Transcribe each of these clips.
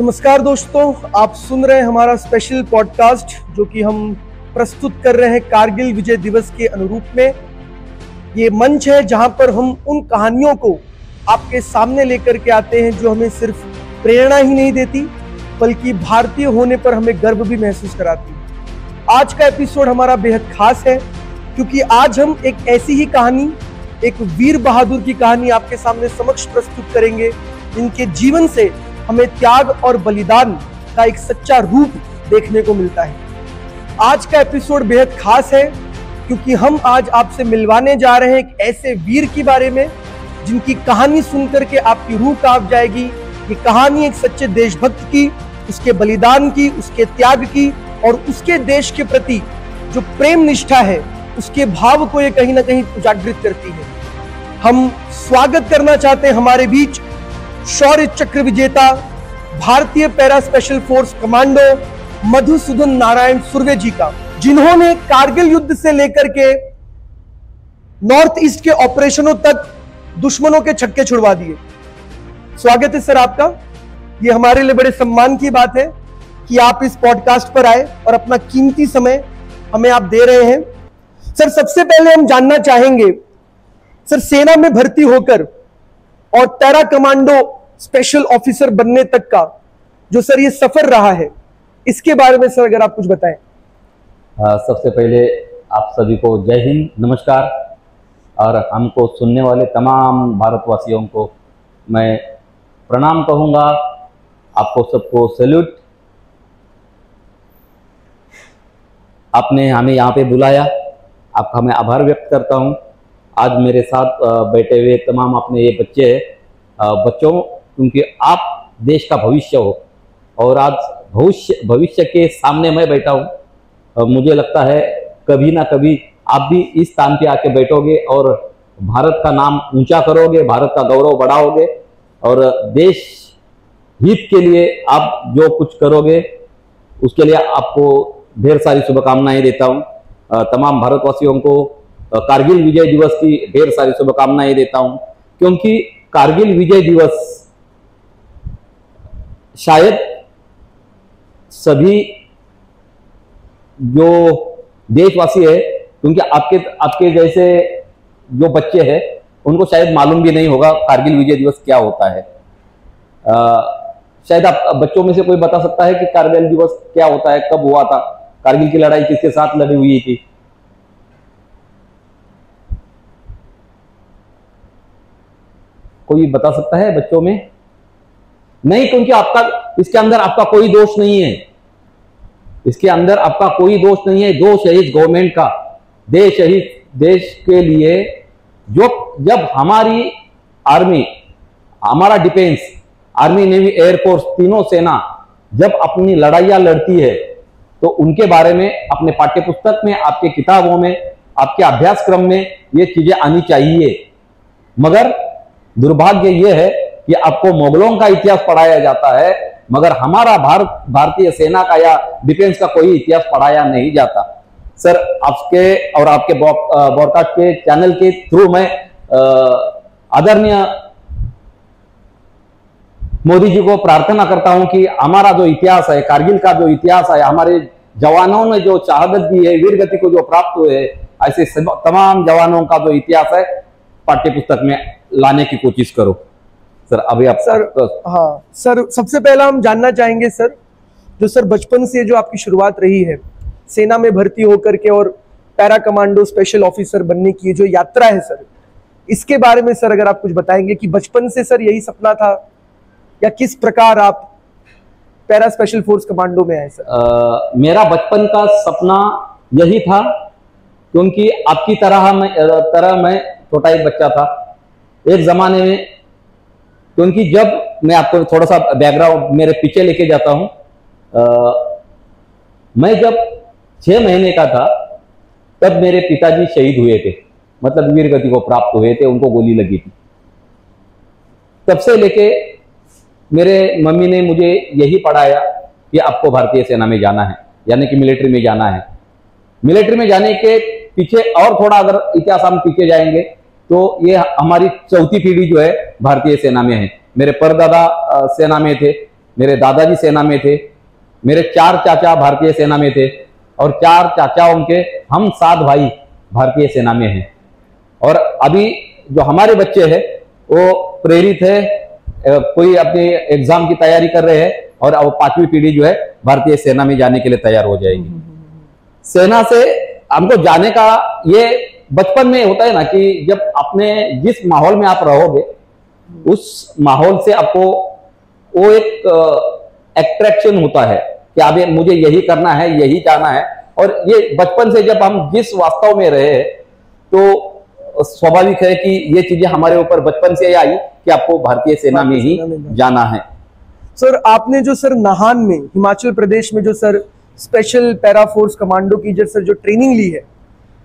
नमस्कार दोस्तों, आप सुन रहे हैं हमारा स्पेशल पॉडकास्ट जो कि हम प्रस्तुत कर रहे हैं कारगिल विजय दिवस के अनुरूप में। ये मंच है जहां पर हम उन कहानियों को आपके सामने लेकर के आते हैं जो हमें सिर्फ प्रेरणा ही नहीं देती बल्कि भारतीय होने पर हमें गर्व भी महसूस कराती है। आज का एपिसोड हमारा बेहद खास है क्योंकि आज हम एक ऐसी ही कहानी, एक वीर बहादुर की कहानी आपके सामने समक्ष प्रस्तुत करेंगे जिनके जीवन से हमें त्याग और बलिदान का एक सच्चा रूप देखने को मिलता है। आज का एपिसोड बेहद खास है क्योंकि हम आज आपसे मिलवाने जा रहे हैं एक ऐसे वीर के बारे में जिनकी कहानी सुनकर के आपकी रूह कांप जाएगी। ये कहानी एक सच्चे देशभक्त की, उसके बलिदान की, उसके त्याग की और उसके देश के प्रति जो प्रेम निष्ठा है उसके भाव को ये कहीं ना कहीं उजागृत करती है। हम स्वागत करना चाहते हैं हमारे बीच शौर्य चक्र विजेता भारतीय para special force commando Madhusudan Narayan Surve ji का, जिन्होंने कारगिल युद्ध से लेकर के नॉर्थ ईस्ट के ऑपरेशनों तक दुश्मनों के छक्के छुड़वा दिए। स्वागत है सर आपका। ये हमारे लिए बड़े सम्मान की बात है कि आप इस पॉडकास्ट पर आए और अपना कीमती समय हमें आप दे रहे हैं। सर, सबसे पहले हम जानना चाहेंगे, सर सेना में भर्ती होकर और पैरा कमांडो स्पेशल ऑफिसर बनने तक का जो सर ये सफर रहा है, इसके बारे में सर अगर आप कुछ बताएं। सबसे पहले आप सभी को जय हिंद, नमस्कार। और हमको सुनने वाले तमाम भारतवासियों को मैं प्रणाम कहूँगा। आपको सबको सैल्यूट। आपने हमें यहाँ पे बुलाया, आपका मैं आभार व्यक्त करता हूँ। आज मेरे साथ बैठे हुए तमाम अपने ये बच्चे बच्चों, क्योंकि आप देश का भविष्य हो और आज भविष्य के सामने मैं बैठा हूँ। मुझे लगता है कभी ना कभी आप भी इस स्थान पे आके बैठोगे और भारत का नाम ऊंचा करोगे, भारत का गौरव बढ़ाओगे और देश हित के लिए आप जो कुछ करोगे उसके लिए आपको ढेर सारी शुभकामनाएं देता हूँ। तमाम भारतवासियों को कारगिल विजय दिवस की ढेर सारी शुभकामनाएं देता हूं, क्योंकि कारगिल विजय दिवस शायद सभी जो देशवासी है, क्योंकि आपके जैसे जो बच्चे हैं उनको शायद मालूम भी नहीं होगा कारगिल विजय दिवस क्या होता है। शायद आप बच्चों में से कोई बता सकता है कि कारगिल दिवस क्या होता है, कब हुआ था, कारगिल की लड़ाई किसके साथ लड़ी हुई थी? कोई बता सकता है बच्चों में? नहीं, क्योंकि इसके अंदर आपका कोई दोष नहीं है। इसके अंदर आपका कोई दोष नहीं है। दोष है इस गवर्नमेंट का। देश के लिए जब हमारी आर्मी, हमारा डिफेंस, आर्मी, नेवी, एयरफोर्स, तीनों सेना जब अपनी लड़ाइयां लड़ती है तो उनके बारे में अपने पाठ्य पुस्तक में, आपके किताबों में, आपके अभ्यासक्रम में ये चीजें आनी चाहिए। मगर दुर्भाग्य यह है कि आपको मुगलों का इतिहास पढ़ाया जाता है मगर हमारा भारतीय सेना का या डिफेंस का कोई इतिहास पढ़ाया नहीं जाता। सर, आपके और आपके ब्रॉडकास्ट के चैनल के थ्रू मैं आदरणीय मोदी जी को प्रार्थना करता हूं कि हमारा जो इतिहास है, कारगिल का जो इतिहास है, हमारे जवानों ने जो शहादत दी है, वीर गति को जो प्राप्त हुए है, ऐसे तमाम जवानों का जो इतिहास है पाठ्य पुस्तक में लाने की कोशिश करो। सर, अभी आप सर, हाँ सर, सबसे पहला हम जानना चाहेंगे सर, जो सर बचपन से जो आपकी शुरुआत रही है सेना में भर्ती होकर के और पैरा कमांडो स्पेशल ऑफिसर बनने की जो यात्रा है सर, इसके बारे में सर अगर आप कुछ बताएंगे कि बचपन से सर यही सपना था या किस प्रकार आप पैरा स्पेशल फोर्स कमांडो में आए सर? मेरा बचपन का सपना यही था, क्योंकि आपकी तरह मैं छोटा एक बच्चा था एक जमाने में। क्योंकि जब मैं आपको थोड़ा सा बैकग्राउंड मेरे पीछे लेके जाता हूं, मैं जब 6 महीने का था तब मेरे पिताजी शहीद हुए थे, मतलब वीर गति को प्राप्त हुए थे, उनको गोली लगी थी। तब से लेके मेरे मम्मी ने मुझे यही पढ़ाया कि आपको भारतीय सेना में जाना है, यानी कि मिलिट्री में जाना है। मिलिट्री में जाने के पीछे और थोड़ा अगर इतिहास हम पीछे जाएंगे तो ये हमारी चौथी पीढ़ी जो है भारतीय सेना में है। मेरे परदादा सेना में थे, मेरे दादाजी सेना में थे, मेरे 4 चाचा भारतीय सेना में थे और 4 चाचाओं के हम 7 भाई भारतीय सेना में हैं। और अभी जो हमारे बच्चे हैं वो प्रेरित है, कोई अपने एग्जाम की तैयारी कर रहे हैं और अब 5वीं पीढ़ी जो है भारतीय सेना में जाने के लिए तैयार हो जाएगी। सेना से हमको जाने का ये बचपन में होता है ना कि जब अपने जिस माहौल में आप रहोगे उस माहौल से आपको वो एक एट्रैक्शन होता है कि अब मुझे यही करना है, यही जाना है। और ये बचपन से जब हम जिस वास्तव में रहे तो स्वाभाविक है कि ये चीजें हमारे ऊपर बचपन से आई कि आपको भारतीय सेना में ही जाना है। सर आपने जो सर नाहन में हिमाचल प्रदेश में जो sir special para force commando की जो सर जो ट्रेनिंग ली है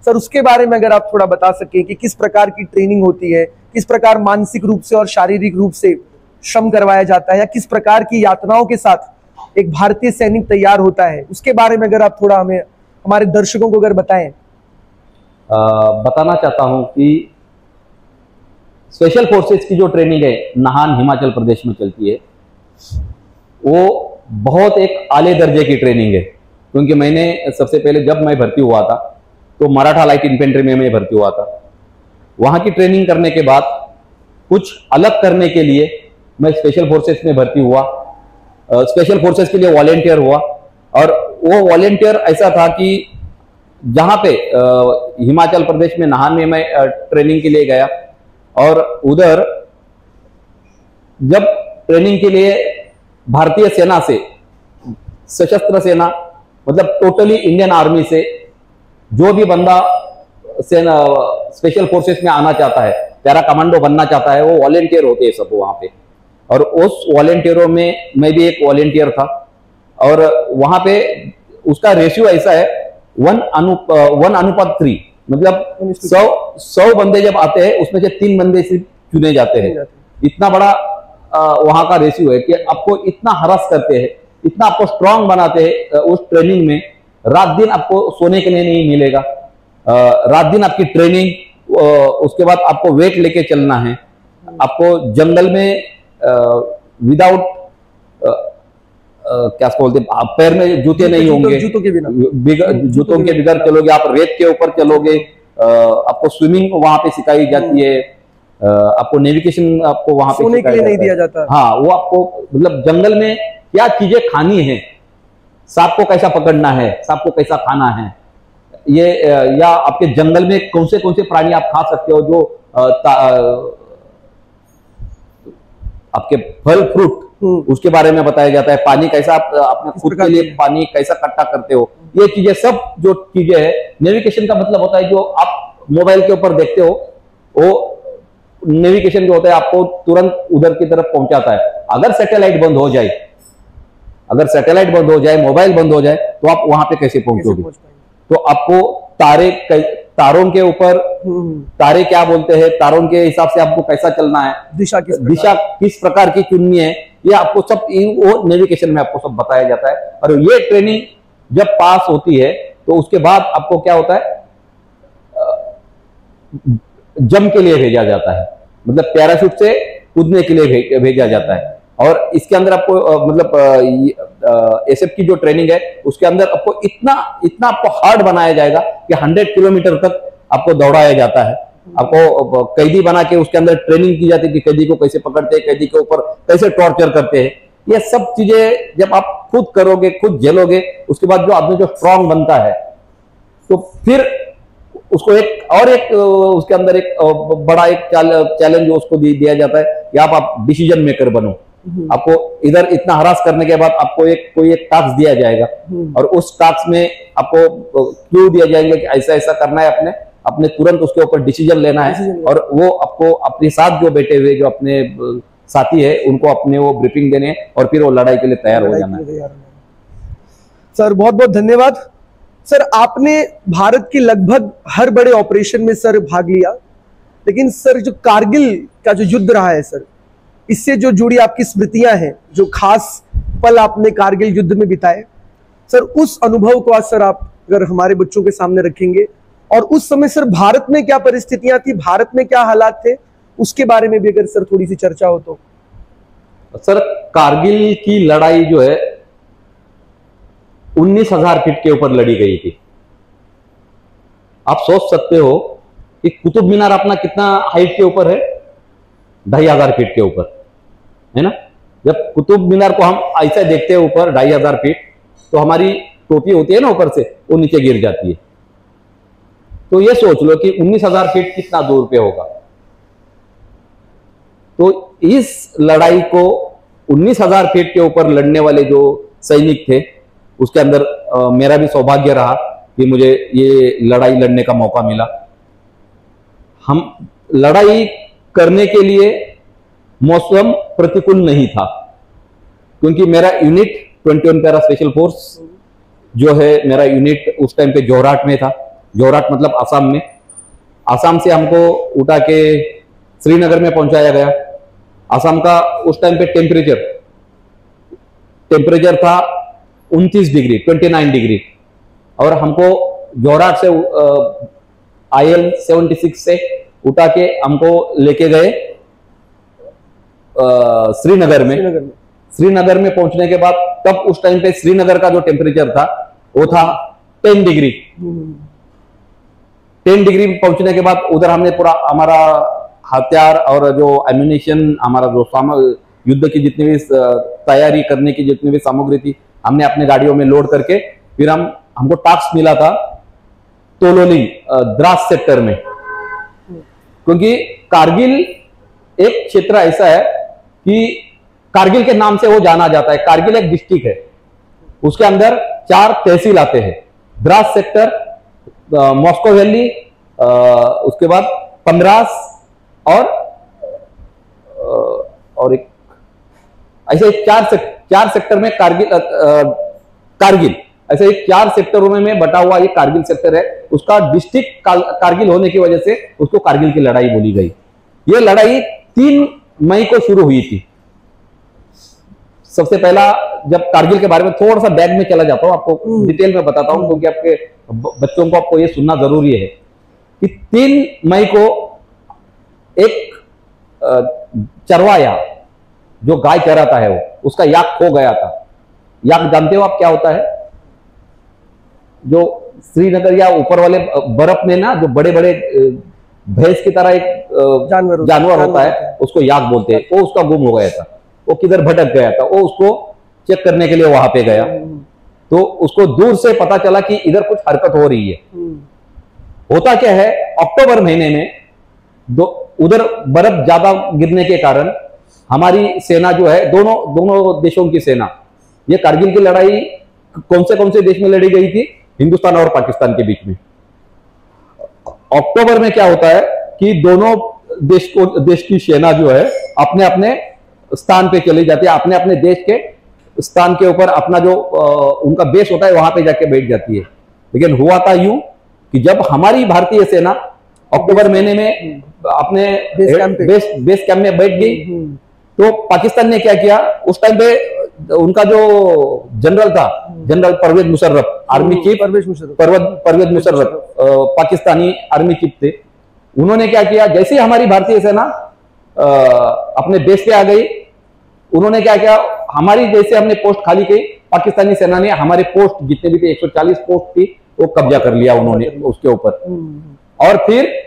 सर, उसके बारे में अगर आप थोड़ा बता सकें कि किस प्रकार की ट्रेनिंग होती है, किस प्रकार मानसिक रूप से और शारीरिक रूप से श्रम करवाया जाता है, या किस प्रकार की यातनाओं के साथ एक भारतीय सैनिक तैयार होता है, उसके बारे में अगर आप थोड़ा हमें हमारे दर्शकों को अगर बताएं। बताना चाहता हूं कि स्पेशल फोर्सेस की जो ट्रेनिंग है नाहन हिमाचल प्रदेश में चलती है वो बहुत एक आले दर्जे की ट्रेनिंग है। क्योंकि मैंने सबसे पहले जब मैं भर्ती हुआ था तो मराठा लाइट इन्फेंट्री में मैं भर्ती हुआ था। वहां की ट्रेनिंग करने के बाद कुछ अलग करने के लिए मैं स्पेशल फोर्सेस में भर्ती हुआ, स्पेशल फोर्सेस के लिए वॉलेंटियर हुआ। और वो वॉलेंटियर ऐसा था कि जहां पे हिमाचल प्रदेश में नाहन में मैं ट्रेनिंग के लिए गया और उधर जब ट्रेनिंग के लिए भारतीय सेना से, सशस्त्र सेना मतलब टोटली इंडियन आर्मी से जो भी बंदा सेना स्पेशल फोर्सेस में आना चाहता है, पैरा कमांडो बनना चाहता है, वो वॉलेंटियर होते हैं सब वहां पे। और उस वॉलेंटियरों में मैं भी एक वॉलेंटियर था। और वहां पे उसका रेशियो ऐसा है 1:3, मतलब 100 बंदे जब आते हैं उसमें से 3 बंदे सिर्फ चुने जाते हैं। इतना बड़ा वहां का रेशियो है कि आपको इतना हरास करते हैं, इतना आपको स्ट्रांग बनाते हैं उस ट्रेनिंग में। रात दिन आपको सोने के लिए नहीं मिलेगा, रात दिन आपकी ट्रेनिंग, उसके बाद आपको वेट लेके चलना है, आपको जंगल में विदाउट क्या बोलते हैं, पैर में जूते नहीं होंगे, जूतों के बगैर चलोगे, आप रेत के ऊपर चलोगे, आपको स्विमिंग वहां पे सिखाई जाती है, आपको नेविगेशन आपको वहां पे सोने के लिए नहीं दिया जाता। हाँ, वो आपको मतलब जंगल में क्या चीजें खानी है, सांप को कैसा पकड़ना है, सांप को कैसा खाना है, ये या आपके जंगल में कौन से प्राणी आप खा सकते हो, जो आपके फल फ्रूट उसके बारे में बताया जाता है। पानी कैसा आप अपने खुद के लिए पानी कैसा इकट्ठा करते हो, ये चीजें सब जो चीजें है। नेविगेशन का मतलब होता है जो आप मोबाइल के ऊपर देखते हो, वो नेविगेशन जो होता है आपको तुरंत उधर की तरफ पहुंचाता है। अगर सैटेलाइट बंद हो जाए, मोबाइल बंद हो जाए, तो आप वहां पे कैसे पहुंचोगे? तो आपको तारों के ऊपर, तारे क्या बोलते हैं, तारों के हिसाब से आपको कैसा चलना है, दिशा किस प्रकार की चुननी है, ये आपको सब वो नेविगेशन में आपको सब बताया जाता है। और ये ट्रेनिंग जब पास होती है तो उसके बाद आपको क्या होता है, जंप के लिए भेजा जाता है, मतलब पैराशूट से कूदने के लिए भेजा जाता है। और इसके अंदर आपको मतलब एसएफ की जो ट्रेनिंग है उसके अंदर आपको इतना आपको हार्ड बनाया जाएगा कि 100 किलोमीटर तक आपको दौड़ाया जाता है। आपको कैदी बना के उसके अंदर ट्रेनिंग की जाती है कि कैदी को कैसे पकड़ते हैं, कैदी के ऊपर कैसे टॉर्चर करते हैं। ये सब चीजें जब आप खुद करोगे, खुद झेलोगे, उसके बाद जो आदमी जो स्ट्रांग बनता है तो फिर उसको एक उसके अंदर एक बड़ा एक चैलेंज उसको दिया जाता है कि आप डिसीजन मेकर बनो। आपको इधर इतना हरास करने के बाद आपको कोई एक टास्क दिया जाएगा और उस टास्क में आपको क्लू दिया जाएंगे कि ऐसा ऐसा करना है, अपने तुरंत उसके ऊपर डिसीजन लेना है। और वो आपको अपने साथ जो बैठे हुए जो अपने साथी है उनको अपने वो ब्रीफिंग देने और फिर वो लड़ाई के लिए तैयार हो जाना है। सर बहुत बहुत धन्यवाद। सर आपने भारत के लगभग हर बड़े ऑपरेशन में सर भाग लिया, लेकिन सर जो कारगिल का जो युद्ध रहा है सर, इससे जो जुड़ी आपकी स्मृतियां हैं, जो खास पल आपने कारगिल युद्ध में बिताए, सर उस अनुभव को आज सर आप अगर हमारे बच्चों के सामने रखेंगे, और उस समय सर भारत में क्या परिस्थितियां थी, भारत में क्या हालात थे, उसके बारे में भी अगर सर थोड़ी सी चर्चा हो तो। सर कारगिल की लड़ाई जो है 19,000 फीट के ऊपर लड़ी गई थी। आप सोच सकते हो कि कुतुब मीनार अपना कितना हाइट के ऊपर है, 2,500 फीट के ऊपर, है ना। जब कुतुब मीनार को हम ऐसे देखते हैं ऊपर 2,500 फीट, तो हमारी टोपी होती है ना ऊपर से, वो नीचे गिर जाती है। तो ये सोच लो कि 19,000 फीट कितना दूर पे होगा। तो इस लड़ाई को 19,000 फीट के ऊपर लड़ने वाले जो सैनिक थे, उसके अंदर मेरा भी सौभाग्य रहा कि मुझे ये लड़ाई लड़ने का मौका मिला। हम लड़ाई करने के लिए मौसम प्रतिकूल नहीं था, क्योंकि मेरा यूनिट 21 पैरा स्पेशल फोर्स जो है, मेरा यूनिट उस टाइम पे जोरहाट में था। जोरहाट मतलब आसाम में। आसाम से हमको उठा के श्रीनगर में पहुंचाया गया। आसाम का उस टाइम पे टेम्परेचर था 29 डिग्री, 29 डिग्री, और हमको जोरहाट से IL-76 से उठा के हमको लेके गए श्रीनगर में। श्रीनगर में पहुंचने के बाद तब उस टाइम पे श्रीनगर का जो टेम्परेचर था वो था 10 डिग्री। 10 डिग्री पहुंचने के बाद उधर हमने पूरा हमारा हथियार और जो एम्यूनिशन, हमारा जो युद्ध की जितनी भी तैयारी करने की जितनी भी सामग्री थी, हमने अपने गाड़ियों में लोड करके फिर हमको टास्क मिला था तोलोलिंग द्रास सेक्टर में। क्योंकि कारगिल एक क्षेत्र ऐसा है कि कारगिल के नाम से वो जाना जाता है। कारगिल एक डिस्ट्रिक्ट है, उसके अंदर 4 तहसील आते हैं। द्रास सेक्टर, मॉस्को वैली, उसके बाद पंद्रास और एक ऐसे 4 सेक्टर में कारगिल ऐसे 4 सेक्टरों में बटा हुआ ये कारगिल सेक्टर है। उसका डिस्ट्रिक्ट कारगिल होने की वजह से उसको कारगिल की लड़ाई बोली गई। ये लड़ाई 3 मई को शुरू हुई थी। सबसे पहला, जब कारगिल के बारे में थोड़ा सा बैक में चला जाता हूं, आपको डिटेल में बताता हूं, क्योंकि आपके बच्चों को आपको ये सुनना जरूरी है कि 3 मई को एक चरवाया जो गाय चराता है, वो उसका याक खो गया था। याक जानते हो आप क्या होता है? जो श्रीनगर या ऊपर वाले बर्फ में ना, जो बड़े बड़े भैंस की तरह एक जानवर होता है, उसको याक बोलते हैं। वो उसका गुम हो गया था, वो किधर भटक गया था। वो उसको चेक करने के लिए वहां पे गया, तो उसको दूर से पता चला कि इधर कुछ हरकत हो रही है। होता क्या है, अक्टूबर महीने में उधर बर्फ ज्यादा गिरने के कारण हमारी सेना जो है, दोनों देशों की सेना, ये कारगिल की लड़ाई कौन से देश में लड़ी गई थी? हिंदुस्तान और पाकिस्तान के बीच में। अक्टूबर में क्या होता है कि दोनों देश की सेना जो है अपने अपने स्थान पे चली जाती है, अपने अपने देश के स्थान के ऊपर अपना जो उनका बेस होता है वहां पे जाके बैठ जाती है। लेकिन हुआ था यूं कि जब हमारी भारतीय सेना अक्टूबर महीने में अपने बेस कैंप में बैठ गई, तो पाकिस्तान ने क्या किया, उस टाइम पे उनका जो जनरल था, general Parvez Musharraf, army chief Parvez Musharraf Pakistani army chief थे। उन्होंने क्या किया, जैसे ही हमारी भारतीय सेना अपने बेस पे आ गई, उन्होंने क्या किया, हमारी जैसे हमने पोस्ट खाली की, पाकिस्तानी सेना ने हमारे पोस्ट जितने भी थे 140 पोस्ट थी, वो कब्जा कर लिया उन्होंने उसके ऊपर। और फिर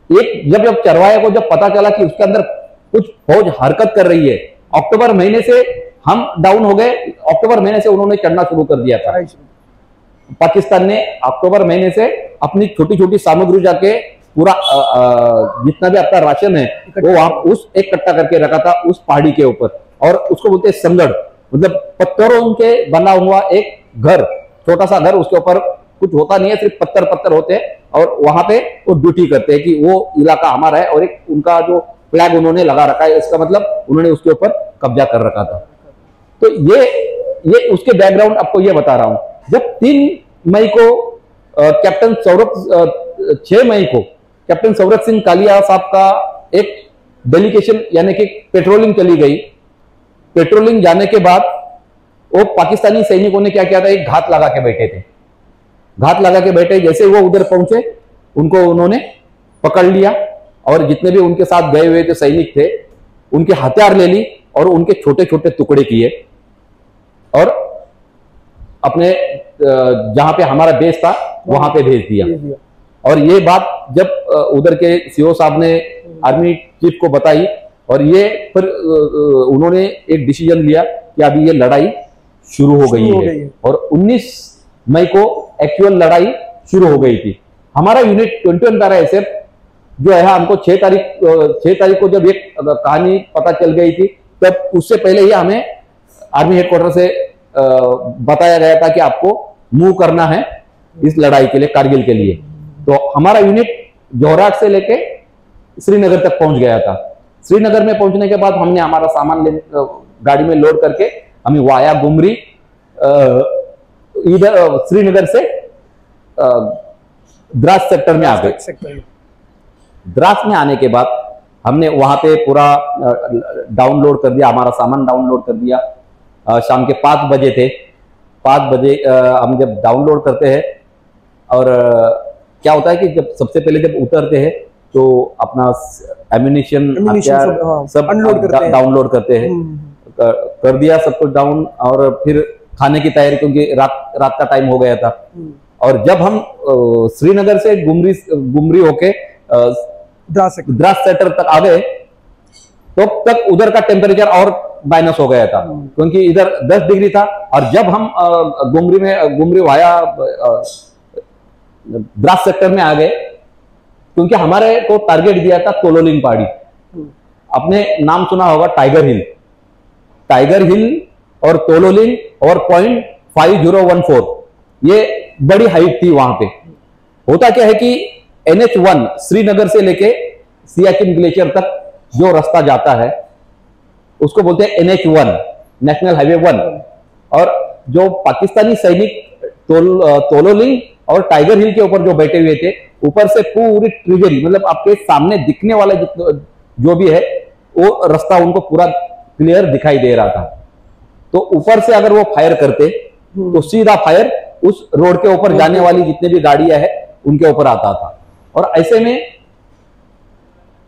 जब चरवाया को जब पता चला कि उसके अंदर कुछ फौज हरकत कर रही है, अक्टूबर महीने से हम डाउन हो गए। अक्टूबर महीने से उन्होंने चढ़ना शुरू कर दिया था। पाकिस्तान ने अक्टूबर महीने से अपनी छोटी छोटी सामग्री जाके पूरा जितना भी आपका राशन है वो वहां उस एक इकट्ठा करके रखा था उस पहाड़ी के ऊपर, और उसको बोलते हैं संगड़, मतलब पत्थरों के बना हुआ एक घर, छोटा सा घर, उसके ऊपर कुछ होता नहीं है, सिर्फ पत्थर होते हैं, और वहां पे वो ड्यूटी करते हैं कि वो इलाका हमारा है, और एक उनका जो फ्लैग उन्होंने लगा रखा है, इसका मतलब उन्होंने उसके ऊपर कब्जा कर रखा था। तो ये उसके बैकग्राउंड आपको ये बता रहा हूं। जब 3 मई को कैप्टन सौरभ 6 मई को कैप्टन सौरभ सिंह कालिया साहब का एक डेलीगेशन यानी कि पेट्रोलिंग चली गई। पेट्रोलिंग जाने के बाद वो पाकिस्तानी सैनिकों ने क्या किया था, एक घात लगा के बैठे थे। घात लगा के बैठे, जैसे वो उधर पहुंचे उनको उन्होंने पकड़ लिया, और जितने भी उनके साथ गए हुए जो सैनिक थे उनके हथियार ले ली और उनके छोटे छोटे टुकड़े किए और अपने जहां पे हमारा बेस था वहां पे भेज दिया। और ये बात जब उधर के सीओ साहब ने आर्मी चीफ को बताई और ये फिर उन्होंने एक डिसीजन लिया कि अभी ये लड़ाई शुरू हो गई है और 19 मई को एक्चुअल लड़ाई शुरू हो गई थी। हमारा यूनिट 21 पैरा एसएफ जो है हमको 6 तारीख को जब ये कहानी पता चल गई थी, तब उससे पहले ही हमें आर्मी हेडक्वार्टर से बताया गया था कि आपको मूव करना है इस लड़ाई के लिए, कारगिल के लिए। तो हमारा यूनिट जोरहाट से लेके श्रीनगर तक पहुंच गया था। श्रीनगर में पहुंचने के बाद हमने हमारा सामान गाड़ी में लोड करके हमें वाया गुमरी इधर श्रीनगर से द्रास सेक्टर में आ गए। द्रास में आने के बाद हमने वहां पे पूरा डाउनलोड कर दिया, हमारा सामान डाउनलोड कर दिया। शाम के 5 बजे थे। 5 बजे हम जब डाउनलोड करते हैं और क्या होता है कि जब सबसे पहले जब उतरते हैं तो अपना एम्यूनिशन सब डाउनलोड करते हैं। कर दिया सब कुछ डाउन और फिर खाने की तैयारी, क्योंकि रात का टाइम हो गया था। और जब हम श्रीनगर से गुमरी होके द्रास सेक्टर तक आ गए तो तक उधर का टेम्परेचर और माइनस हो गया था, क्योंकि इधर 10 डिग्री था। और जब हम गुमरी वाया द्रास सेक्टर में आ गए, क्योंकि हमारे को टारगेट दिया था तोलोलिंग पहाड़ी। आपने नाम सुना होगा टाइगर हिल और तोलोलिंग और पॉइंट 5014, ये बड़ी हाइट थी वहां पे। होता क्या है कि NH1 श्रीनगर से लेके सियाचिन ग्लेशियर तक जो रास्ता जाता है उसको बोलते हैं NH1, नेशनल हाईवे 1। और जो पाकिस्तानी सैनिक तोलोलिंग और टाइगर हिल के ऊपर जो बैठे हुए थे, ऊपर से पूरी ट्रिगरी, मतलब आपके सामने दिखने वाला जो भी है वो रास्ता उनको पूरा क्लियर दिखाई दे रहा था। तो ऊपर से अगर वो फायर करते तो सीधा फायर उस रोड के ऊपर जाने वाली जितने भी गाड़ियां है उनके ऊपर आता था। और ऐसे में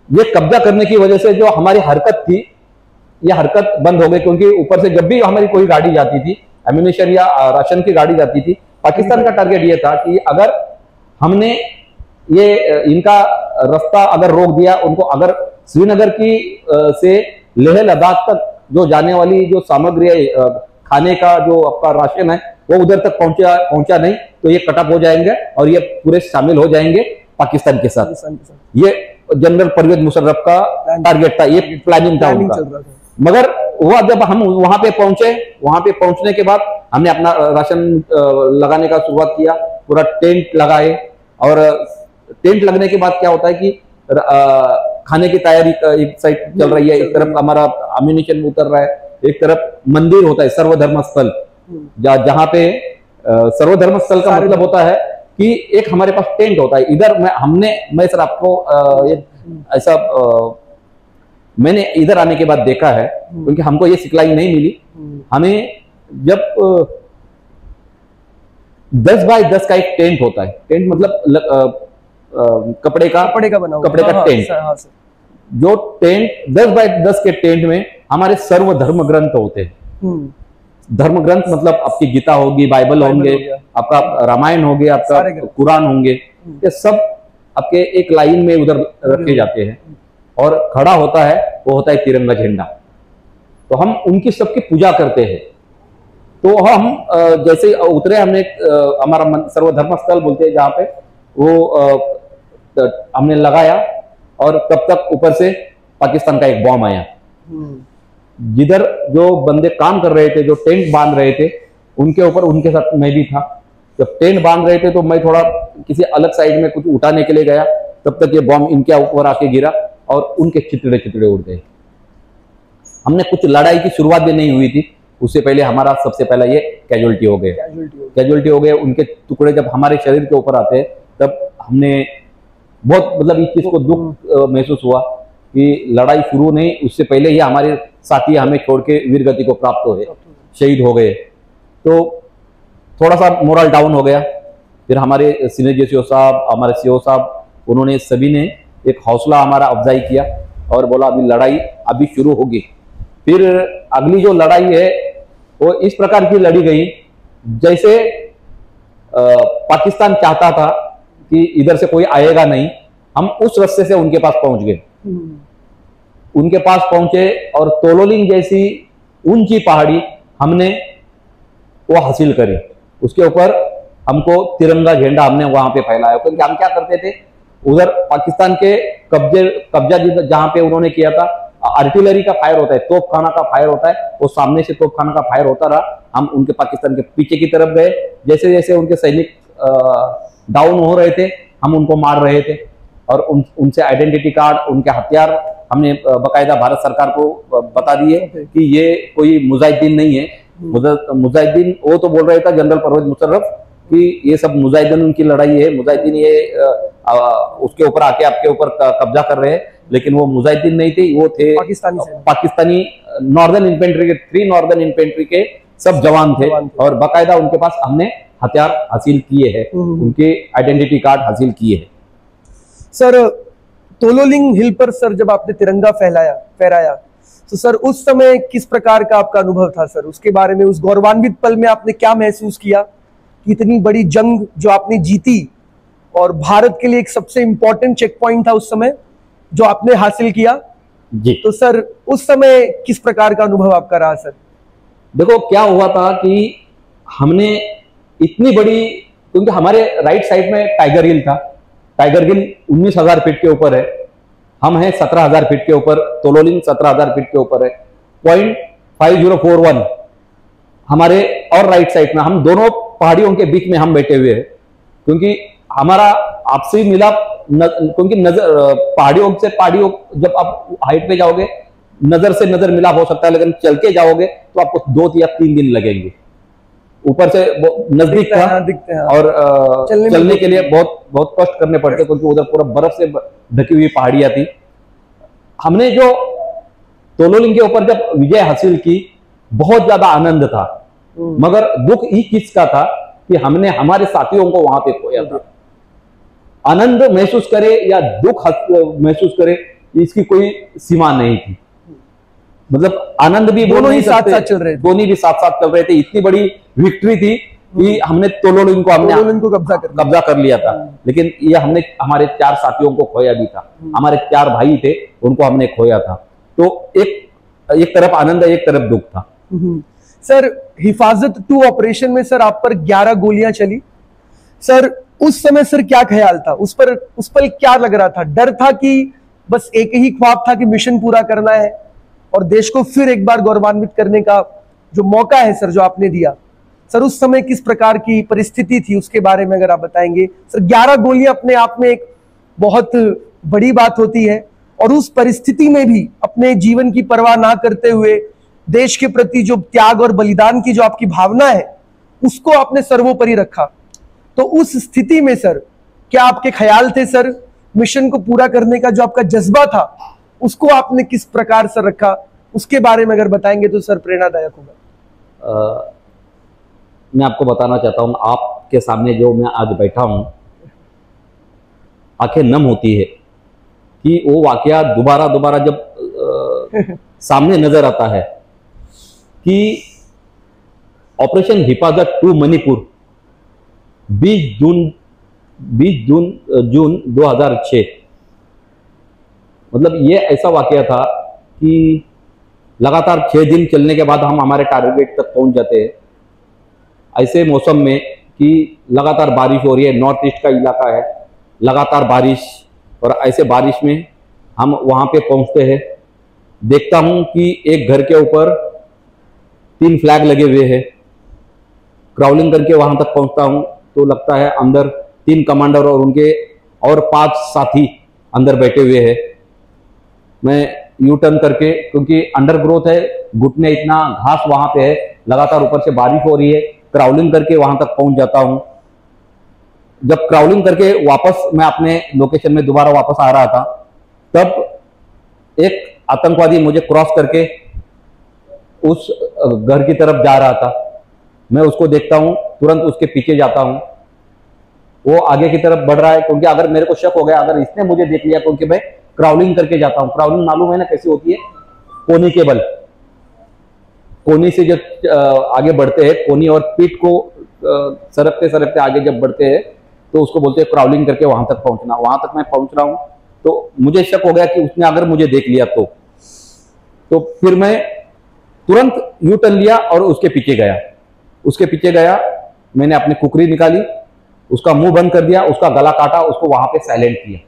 ये कब्जा करने की वजह से जो हमारी हरकत थी, ये हरकत बंद हो गई, क्योंकि ऊपर से जब भी हमारी कोई गाड़ी जाती थी, एम्यूनिशन या राशन की गाड़ी जाती थी, पाकिस्तान का टारगेट ये था कि अगर हमने ये इनका रास्ता अगर रोक दिया, उनको अगर श्रीनगर की से लेह लद्दाख तक जो जाने वाली जो सामग्री है, खाने का जो आपका राशन है, वो उधर तक पहुंचा नहीं तो ये कटअप हो जाएंगे और ये पूरे शामिल हो जाएंगे पाकिस्तान के साथ। ये जनरल परवेज मुशर्रफ का टारगेट था, ये प्लानिंग था उनका। मगर हुआ जब हम वहां पे पहुंचे, वहां पे पहुंचने के बाद हमने अपना राशन लगाने का शुरुआत किया, पूरा टेंट लगाए। और टेंट लगने के बाद क्या होता है कि खाने की तैयारी एक साइड चल रही है, एक तरफ हमारा एम्यूनिशन उतर रहा है, एक तरफ मंदिर होता है सर्वधर्म स्थल, जहां पे सर्वधर्म स्थल का मतलब होता है कि एक हमारे पास टेंट होता है। इधर मैं सर आपको ऐसा मैंने इधर आने के बाद देखा है, क्योंकि हमको ये सिखलाई नहीं मिली। हमें जब 10 बाय 10 का एक टेंट होता है, टेंट मतलब कपड़े का टेंट। जो टेंट 10 बाय 10 के टेंट में हमारे सर्व धर्म ग्रंथ होते हैं। धर्म ग्रंथ मतलब आपकी गीता होगी, बाइबल होंगे, आपका रामायण हो गया, आपका कुरान होंगे, ये सब आपके एक लाइन में उधर रखे जाते हैं। और खड़ा होता है वो होता है तिरंगा झंडा। तो हम उनकी सबकी पूजा करते हैं। तो हम जैसे उतरे, हमने हमारा सर्वधर्म स्थल बोलते हैं जहाँ पे, वो हमने लगाया और तब तक ऊपर से पाकिस्तान का एक बॉम्ब आया। जिधर जो बंदे काम कर रहे थे, जो टेंट बांध रहे थे, उनके ऊपर, उनके साथ मैं भी था। जब टेंट बांध रहे थे तो मैं थोड़ा किसी अलग साइड में कुछ उठाने के लिए गया, तब तक ये बॉम्ब इनके ऊपर आके गिरा और उनके चितड़े उड़ गए। हमने कुछ लड़ाई की शुरुआत भी नहीं हुई थी, उससे पहले हमारा सबसे पहला ये कैजुअलिटी हो गए। उनके टुकड़े जब हमारे शरीर के ऊपर आते हैं तब हमने बहुत मतलब इस चीज को दुख महसूस हुआ कि लड़ाई शुरू नहीं, उससे पहले ही हमारे साथी हमें छोड़ के वीर गति को प्राप्त हुए, शहीद हो गए। तो थोड़ा सा मोरल डाउन हो गया। फिर हमारे सीनियर सीओ साहब, हमारे सीओ साहब, उन्होंने सभी ने एक हौसला हमारा अफजाई किया और बोला अभी लड़ाई अभी शुरू होगी। फिर अगली जो लड़ाई है वो इस प्रकार की लड़ी गई जैसे पाकिस्तान चाहता था कि इधर से कोई आएगा नहीं, हम उस रास्ते से उनके पास पहुंच गए। उनके पास पहुंचे और तोलोलिंग जैसी ऊंची पहाड़ी हमने वो हासिल करी। उसके ऊपर हमको तिरंगा झंडा हमने वहां पे फहराया, क्योंकि हम क्या करते थे उधर पाकिस्तान के कब्जा जहां पे उन्होंने किया था, आर्टिलरी का फायर होता है, तोपखाना का फायर होता है, वो सामने से तोपखाना का फायर होता रहा। हम उनके पाकिस्तान के पीछे की तरफ गए, जैसे जैसे उनके सैनिक डाउन हो रहे थे हम उनको मार रहे थे और उनसे आइडेंटिटी कार्ड, उनके हथियार हमने बकायदा भारत सरकार को बता दिए कि ये कोई मुजाहिदीन नहीं है। मुजाहिदीन वो तो बोल रहा था जनरल परवेज मुशर्रफ कि ये सब मुजाहिदीन की लड़ाई है, मुजाहिदीन ये उसके ऊपर आके आपके ऊपर कब्जा कर रहे हैं, लेकिन वो मुजाहिदीन नहीं थे, वो थे पाकिस्तानी नॉर्दर्न इन्फेंट्री के 3 नॉर्दर्न इन्फेंट्री के सब जवान थे और बकायदा उनके पास हमने हथियार हासिल किए हैं, उनके आइडेंटिटी कार्ड हासिल किए हैं। सर तोलोलिंग हिल पर सर जब आपने तिरंगा फहराया तो सर उस समय किस प्रकार का आपका अनुभव था सर? उसके बारे में, उस गौरवान्वित पल में आपने क्या महसूस किया कि इतनी बड़ी जंग जो आपने जीती और भारत के लिए एक सबसे इंपॉर्टेंट चेक पॉइंट था उस समय जो आपने हासिल किया जी, तो सर उस समय किस प्रकार का अनुभव आपका रहा सर? देखो क्या हुआ था कि हमने इतनी बड़ी, क्योंकि हमारे राइट साइड में टाइगर हिल था, टाइगर हिल 19,000 फीट के ऊपर है, हम हैं 17,000 फीट के ऊपर, तोलोलिंग 17,000 फीट के ऊपर है। 0.5041 हमारे और राइट साइड में, हम दोनों पहाड़ियों के बीच में हम बैठे हुए हैं, क्योंकि हमारा आपसी मिलाप क्योंकि नजर पहाड़ियों से पहाड़ियों, जब आप हाइट पे जाओगे नजर से नजर मिलाप हो सकता है, लेकिन चल के जाओगे तो आपको 2 या 3 दिन लगेंगे। ऊपर से नजदीक था दिखते हैं और चलने के लिए बहुत कष्ट करने पड़ते, क्योंकि उधर पूरा बर्फ से ढकी हुई पहाड़ियां थी। हमने जो तोलोलिंग के ऊपर जब विजय हासिल की बहुत ज्यादा आनंद था, मगर दुख ही किसका था कि हमने हमारे साथियों को वहां पे खोया था। आनंद महसूस करे या दुख महसूस करे इसकी कोई सीमा नहीं थी, मतलब आनंद भी दोनों ही साथ साथ चल रहे थे, दोनों भी साथ साथ चल रहे थे। इतनी बड़ी विक्ट्री थी कि हमने तोलोलिंग को कब्जा कर लिया था, लेकिन ये हमने हमारे 4 साथियों को खोया भी था, हमारे 4 भाई थे उनको हमने खोया था। तो एक तरफ आनंद है, एक तरफ दुख था। सर हिफाजत 2 ऑपरेशन में सर आप पर 11 गोलियां चली सर, उस समय सर क्या ख्याल था? उस पर क्या लग रहा था? डर था कि बस एक ही ख्वाब था कि मिशन पूरा करना है और देश को फिर एक बार गौरवान्वित करने का जो मौका है सर जो आपने दिया, सर उस समय किस प्रकार की परिस्थिति थी उसके बारे में अगर आप बताएंगे सर? 11 गोलियां अपने आप में एक बहुत बड़ी बात होती है और उस परिस्थिति में भी अपने जीवन की परवाह ना करते हुए देश के प्रति जो त्याग और बलिदान की जो आपकी भावना है उसको आपने सर्वोपरि रखा। तो उस स्थिति में सर क्या आपके ख्याल थे सर? मिशन को पूरा करने का जो आपका जज्बा था उसको आपने किस प्रकार से रखा, उसके बारे में अगर बताएंगे तो सर प्रेरणादायक होगा। मैं आपको बताना चाहता हूं, आपके सामने जो मैं आज बैठा हूं, आंखें नम होती है कि वो वाकया दोबारा जब सामने नजर आता है कि ऑपरेशन हिफाजत 2 मणिपुर 20 जून 2006, मतलब ये ऐसा वाकया था कि लगातार 6 दिन चलने के बाद हम हमारे टारगेट तक पहुंच जाते हैं। ऐसे मौसम में कि लगातार बारिश हो रही है, नॉर्थ ईस्ट का इलाका है, लगातार बारिश, और ऐसे बारिश में हम वहां पे पहुंचते हैं। देखता हूं कि एक घर के ऊपर 3 फ्लैग लगे हुए हैं। क्राउलिंग करके वहां तक पहुंचता हूं तो लगता है अंदर 3 कमांडर और उनके और 5 साथी अंदर बैठे हुए हैं। मैं यू टर्न करके, क्योंकि अंडर ग्रोथ है, घुटने इतना घास वहां पे है, लगातार ऊपर से बारिश हो रही है, क्राउलिंग करके वहां तक पहुंच जाता हूं। जब क्राउलिंग करके वापस मैं अपने लोकेशन में दोबारा वापस आ रहा था, तब एक आतंकवादी मुझे क्रॉस करके उस घर की तरफ जा रहा था। मैं उसको देखता हूं, तुरंत उसके पीछे जाता हूं। वो आगे की तरफ बढ़ रहा है, क्योंकि अगर मेरे को शक हो गया, अगर इसने मुझे देख लिया, क्योंकि मैं क्राउलिंग करके जाता हूँ। क्राउलिंग मालूम है ना कैसी होती है? कोनी के बल, कोनी से जब आगे बढ़ते हैं, कोनी और पीठ को सरकते सरकते आगे जब बढ़ते हैं तो उसको बोलते हैं क्राउलिंग करके वहां तक पहुंचना। वहां तक मैं पहुंच रहा हूं तो मुझे शक हो गया कि उसने अगर मुझे देख लिया तो फिर मैं तुरंत यू टर्न लिया और उसके पीछे गया। मैंने अपनी कुकरी निकाली, उसका मुंह बंद कर दिया, उसका गला काटा, उसको वहां पे साइलेंट किया।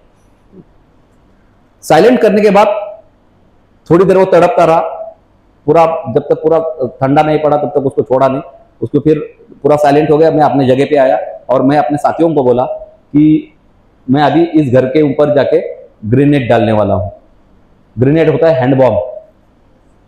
साइलेंट करने के बाद थोड़ी देर वो तड़पता रहा पूरा, जब तक पूरा ठंडा नहीं पड़ा तब तक उसको छोड़ा नहीं। उसको फिर पूरा साइलेंट हो गया। मैं अपने जगह पे आया और मैं अपने साथियों को बोला कि मैं अभी इस घर के ऊपर जाके ग्रेनेड डालने वाला हूं। ग्रेनेड होता है हैंड बॉम्ब।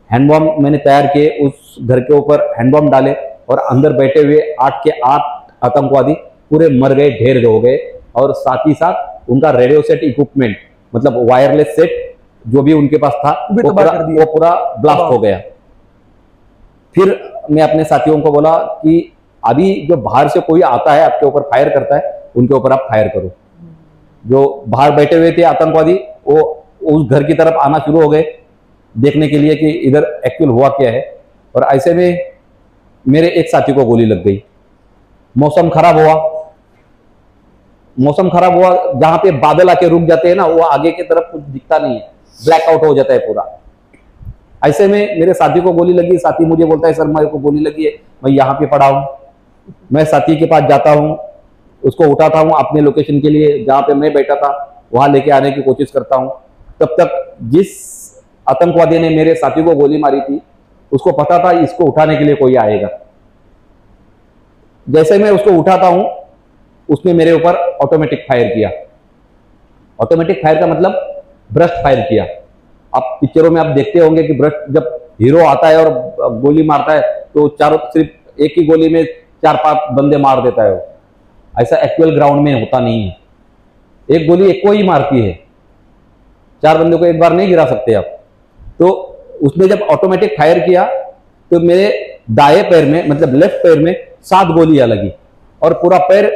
हैंड बॉम्ब मैंने तैयार किए, उस घर के ऊपर हैंड बॉम्ब डाले और अंदर बैठे हुए 8 के 8 आतंकवादी पूरे मर गए, ढेर हो गए। और साथ ही साथ उनका रेडियो सेट इक्विपमेंट, मतलब वायरलेस सेट जो भी उनके पास था वो पूरा ब्लास्ट हो गया। फिर मैं अपने साथियों को बोला कि अभी जो बाहर से कोई आता है आपके ऊपर फायर करता है, उनके ऊपर आप फायर करो। जो बाहर बैठे हुए थे आतंकवादी वो उस घर की तरफ आना शुरू हो गए देखने के लिए कि इधर एक्चुअल हुआ क्या है। और ऐसे में मेरे एक साथी को गोली लग गई। मौसम खराब हुआ, जहां पे बादल आके रुक जाते हैं ना, वो आगे की तरफ कुछ दिखता नहीं है, ब्लैकआउट हो जाता है पूरा। ऐसे में मेरे साथी को गोली लगी। साथी मुझे बोलता है सर मेरे को गोली लगी है, मैं यहाँ पे पड़ा हूँ। मैं साथी के पास जाता हूँ, उसको उठाता हूँ अपने लोकेशन के लिए जहां पे मैं बैठा था वहां लेके आने की कोशिश करता हूँ। तब तक जिस आतंकवादी ने मेरे साथी को गोली मारी थी उसको पता था इसको उठाने के लिए कोई आएगा। जैसे मैं उसको उठाता हूं उसने मेरे ऊपर ऑटोमेटिक फायर किया। ऑटोमेटिक फायर का मतलब ब्रस्ट फायर किया। आप पिक्चरों में आप देखते होंगे कि ब्रस्ट जब हीरो आता है और गोली मारता है तो चारों सिर्फ एक ही गोली में 4-5 बंदे मार देता है। ऐसा एक्चुअल ग्राउंड में होता नहीं है। एक गोली एक को ही मारती है, 4 बंदों को एक बार नहीं गिरा सकते आप। तो उसने जब ऑटोमेटिक फायर किया तो मेरे दाएं पैर में, मतलब लेफ्ट पैर में 7 गोलियां लगी और पूरा पैर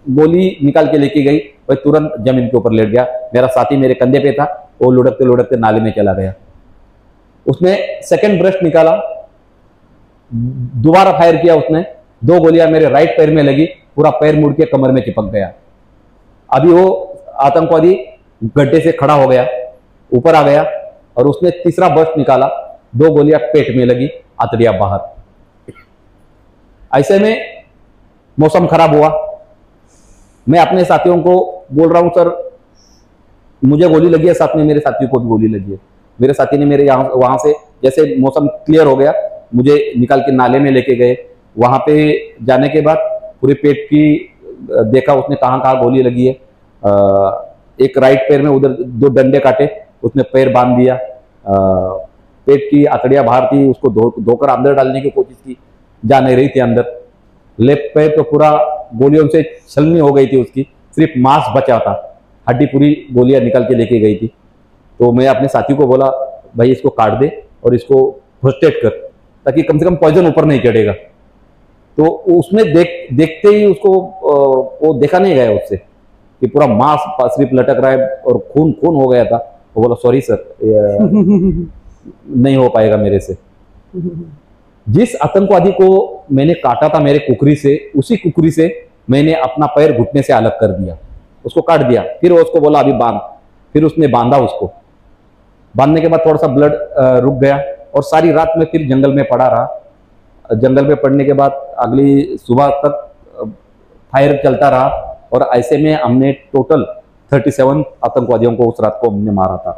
गोली निकाल के लेके गई। वह तुरंत जमीन के ऊपर लेट गया। मेरा साथी मेरे कंधे पे था, वो लुढ़कते लुढ़कते नाले में चला गया। उसने सेकंड ब्रस्ट निकाला, दोबारा फायर किया उसने, 2 गोलियां मेरे राइट पैर में लगी, पूरा पैर मुड़ के कमर में चिपक गया। अभी वो आतंकवादी गड्ढे से खड़ा हो गया, ऊपर आ गया और उसने तीसरा बर्स्ट निकाला, 2 गोलियां पेट में लगी, आतड़ियां बाहर। ऐसे में मौसम खराब हुआ। मैं अपने साथियों को बोल रहा हूं सर मुझे गोली लगी है, साथ में मेरे साथियों को भी गोली लगी है। मेरे साथी ने मेरे वहां से जैसे मौसम क्लियर हो गया मुझे निकाल के नाले में लेके गए। वहां पे जाने के बाद पूरे पेट की देखा उसने कहाँ कहाँ गोली लगी है। एक राइट पैर में उधर 2 डंडे काटे, उसने पैर बांध दिया। पेट की आतड़ियां बाहर थी, उसको धोकर अंदर डालने की कोशिश की, जा नहीं रही थी अंदर। लेफ्ट पैर तो पूरा गोलियों से छलनी हो गई थी उसकी, सिर्फ मांस बचा था, हड्डी पूरी गोलियां निकाल के लेके गई थी। तो मैं अपने साथी को बोला भाई इसको काट दे और इसको फर्स्ट एड कर ताकि कम से कम पॉइजन ऊपर नहीं चढ़ेगा। तो उसमें देखते ही उसको वो देखा नहीं गया उससे कि पूरा मांस सिर्फ लटक रहा है और खून हो गया था। वो बोला सॉरी सर नहीं हो पाएगा मेरे से। जिस आतंकवादी को मैंने काटा था मेरे कुकरी से, उसी कुकरी से मैंने अपना पैर घुटने से अलग कर दिया, उसको काट दिया। फिर उसको बोला अभी बांध, फिर उसने बांधा। उसको बांधने के बाद थोड़ा सा ब्लड रुक गया और सारी रात में फिर जंगल में पड़ा रहा। जंगल में पड़ने के बाद अगली सुबह तक फायर चलता रहा और ऐसे में हमने टोटल 37 आतंकवादियों को उस रात को हमने मारा था।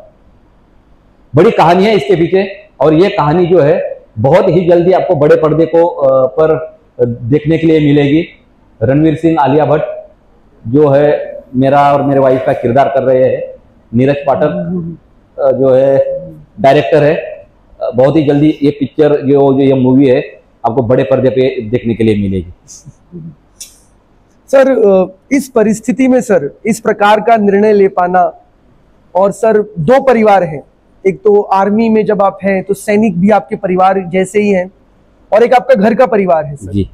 बड़ी कहानी है इसके पीछे और ये कहानी जो है बहुत ही जल्दी आपको बड़े पर्दे को पर देखने के लिए मिलेगी। रणवीर सिंह, आलिया भट्ट जो है मेरा और मेरे वाइफ का किरदार कर रहे हैं। नीरज पाठक जो है डायरेक्टर है। बहुत ही जल्दी ये पिक्चर जो ये मूवी है आपको बड़े पर्दे पे देखने के लिए मिलेगी। सर इस परिस्थिति में सर इस प्रकार का निर्णय ले पाना, और सर 2 परिवार हैं, एक तो आर्मी में जब आप हैं तो सैनिक भी आपके परिवार जैसे ही हैं और एक आपका घर का परिवार है सर जी।